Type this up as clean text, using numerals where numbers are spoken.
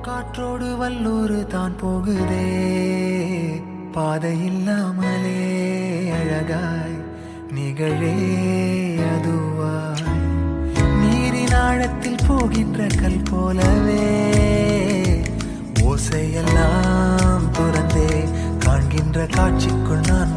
காற்றோடு வல்லூர் தான் போகுதே, பாதை இல்லாமலே அழகாய் நிகழே அதுவாய். நீரின் ஆழத்தில் போகின்ற கல் போலவே ஓசையெல்லாம் துறந்தே காண்கின்ற காட்சிக்குள் நான்